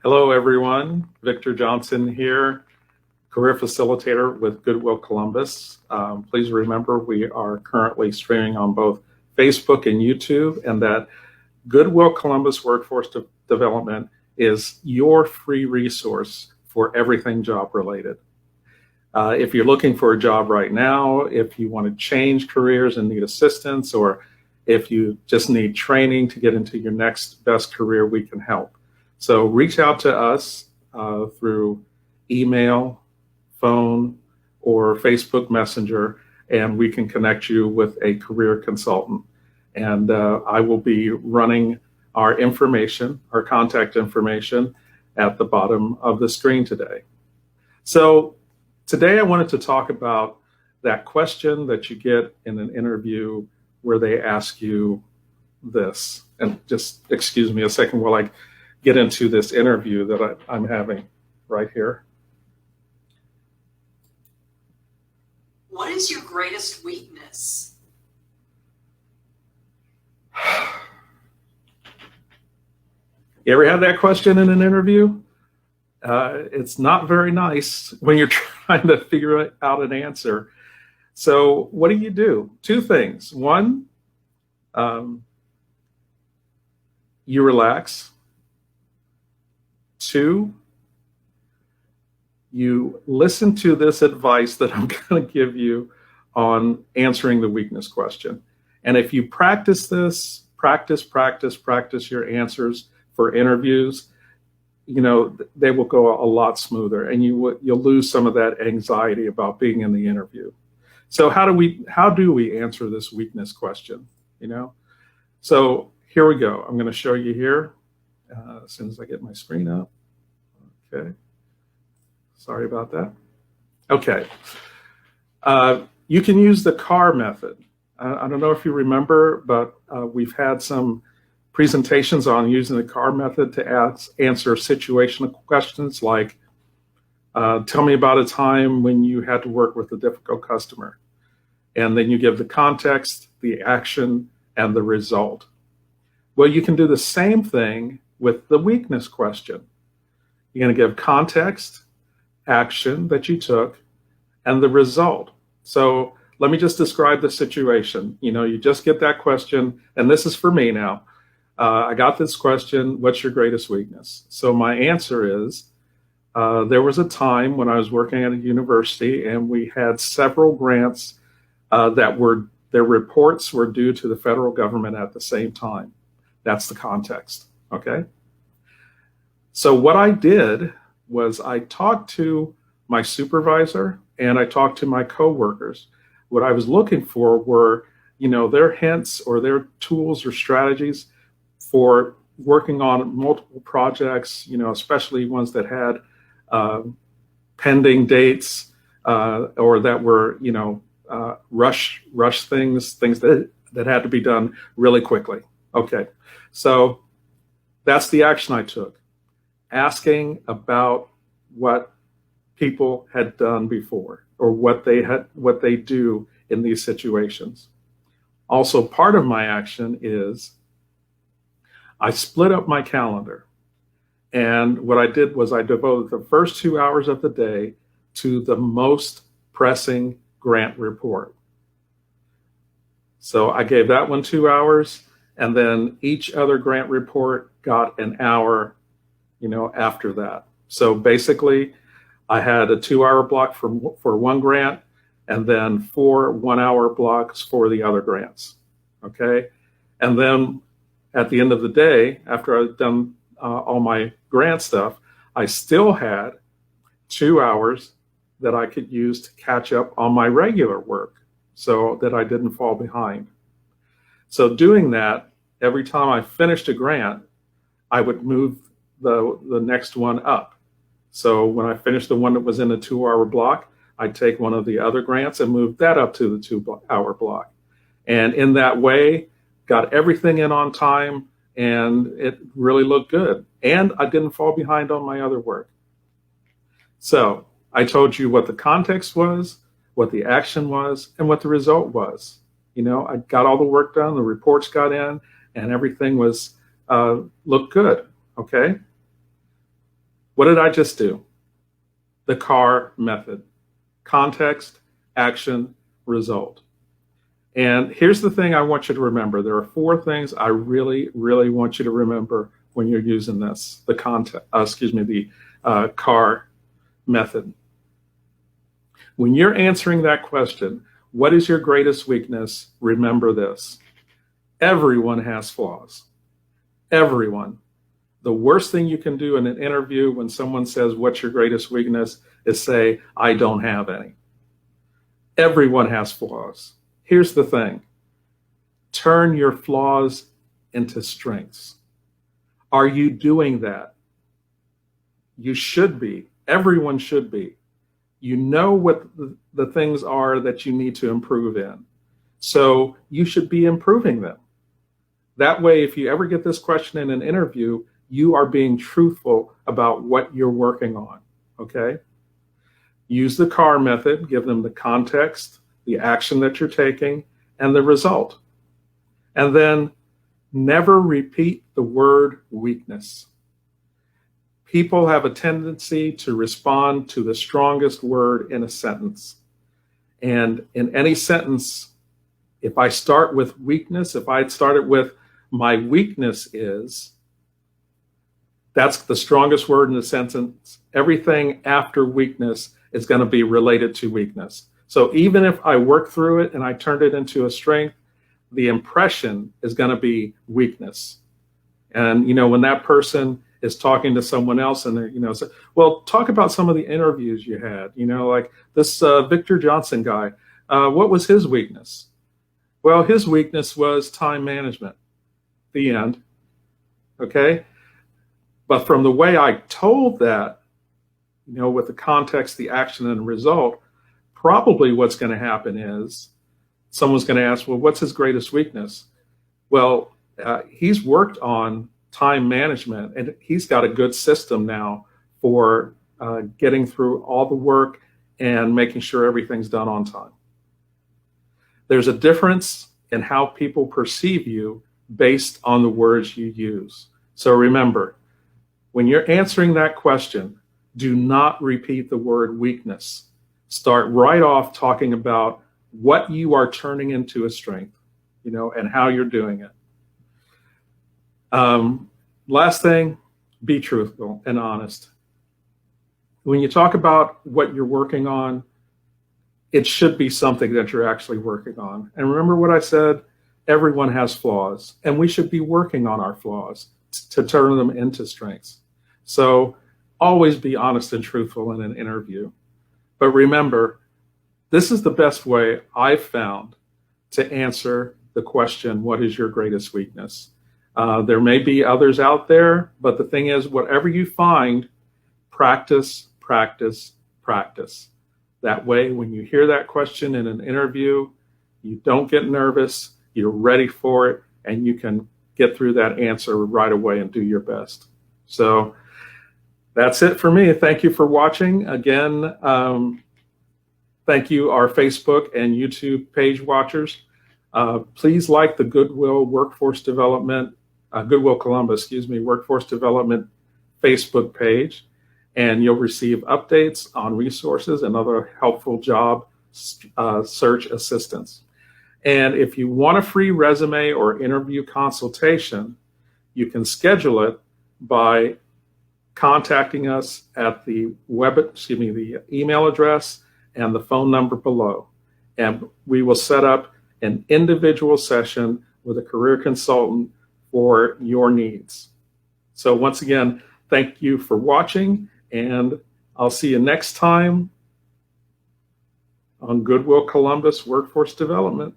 Hello, everyone. Victor Johnson here, career facilitator with Goodwill Columbus. Please remember we are currently streaming on both Facebook and YouTube, and that Goodwill Columbus Workforce Development is your free resource for everything job related. If you're looking for a job right now, if you want to change careers and need assistance, or if you just need training to get into your next best career, we can help. So reach out to us through email, phone, or Facebook Messenger, and we can connect you with a career consultant. And I will be running our information, our contact information, at the bottom of the screen today. So today I wanted to talk about that question that you get in an interview where they ask you this. And just excuse me a second while I get into this interview that I'm having right here. What is your greatest weakness? You ever had that question in an interview? It's not very nice when you're trying to figure out an answer. So what do? Two things. One, you relax. Two, you listen to this advice that I'm going to give you on answering the weakness question. And if you practice this, practice your answers for interviews, you know, they will go a lot smoother, and you'll lose some of that anxiety about being in the interview. So how do we answer this weakness question? You know, so here we go. I'm going to show you here as soon as I get my screen up. Okay. Sorry about that. Okay. You can use the CAR method. I don't know if you remember, but we've had some presentations on using the CAR method to answer situational questions like, tell me about a time when you had to work with a difficult customer. And then you give the context, the action, and the result. Well, you can do the same thing with the weakness question. You're going to give context, action that you took, and the result. So let me just describe the situation. You know, you just get that question, and this is for me now. I got this question, what's your greatest weakness? So my answer is, there was a time when I was working at a university and we had several grants their reports were due to the federal government at the same time. That's the context, okay? So what I did was I talked to my supervisor and I talked to my coworkers. What I was looking for were, you know, their hints or their tools or strategies for working on multiple projects, you know, especially ones that had pending dates or that were, you know, rush things that had to be done really quickly. Okay, so that's the action I took. Asking about what people had done before or what they do in these situations. Also, part of my action is I split up my calendar. And what I did was I devoted the first 2 hours of the day to the most pressing grant report. So I gave that one 2 hours, and then each other grant report got an hour, you know, after that. So basically, I had a 2 hour block for one grant, and then 4 1 hour blocks for the other grants. Okay, and then at the end of the day, after I'd done all my grant stuff, I still had 2 hours that I could use to catch up on my regular work so that I didn't fall behind. So doing that, every time I finished a grant, I would move the next one up. So when I finished the one that was in a 2 hour block, I'd take one of the other grants and move that up to the 2 hour block. And in that way, got everything in on time, and it really looked good. And I didn't fall behind on my other work. So I told you what the context was, what the action was, and what the result was. You know, I got all the work done, the reports got in, and everything was looked good, okay? What did I just do? The CAR method: context, action, result. And here's the thing I want you to remember. There are 4 things I really, really want you to remember when you're using this, the CAR method. When you're answering that question, what is your greatest weakness? Remember this: everyone has flaws. Everyone. The worst thing you can do in an interview when someone says, what's your greatest weakness, is say, I don't have any. Everyone has flaws. Here's the thing: turn your flaws into strengths. Are you doing that? You should be. Everyone should be. You know what the things are that you need to improve in. So you should be improving them. That way, if you ever get this question in an interview, you are being truthful about what you're working on, okay? Use the CAR method, give them the context, the action that you're taking, and the result. And then never repeat the word weakness. People have a tendency to respond to the strongest word in a sentence. And in any sentence, if I start with weakness, if I started with my weakness is, that's the strongest word in the sentence. Everything after weakness is going to be related to weakness. So even if I work through it and I turned it into a strength, the impression is going to be weakness. And, when that person is talking to someone else and they're, say, well, talk about some of the interviews you had, like this Victor Johnson guy. What was his weakness? Well, his weakness was time management. The end. Okay. But from the way I told that, with the context, the action, and the result, probably what's going to happen is someone's going to ask, well, what's his greatest weakness? Well, he's worked on time management, and he's got a good system now for getting through all the work and making sure everything's done on time. There's a difference in how people perceive you based on the words you use. So remember, when you're answering that question, do not repeat the word weakness. Start right off talking about what you are turning into a strength, and how you're doing it. Last thing, be truthful and honest. When you talk about what you're working on, it should be something that you're actually working on. And remember what I said, everyone has flaws, and we should be working on our flaws to turn them into strengths. So always be honest and truthful in an interview. But remember, this is the best way I've found to answer the question, what is your greatest weakness? There may be others out there, but the thing is, whatever you find, practice, practice, practice. That way, when you hear that question in an interview, you don't get nervous, you're ready for it, and you can get through that answer right away and do your best. So that's it for me. Thank you for watching. Again, thank you, our Facebook and YouTube page watchers. Please like the Goodwill Workforce Development, Goodwill Columbus, Workforce Development Facebook page, and you'll receive updates on resources and other helpful job search assistance. And if you want a free resume or interview consultation, you can schedule it by contacting us at the the email address and the phone number below. And we will set up an individual session with a career consultant for your needs. So once again, thank you for watching, and I'll see you next time on Goodwill Columbus Workforce Development.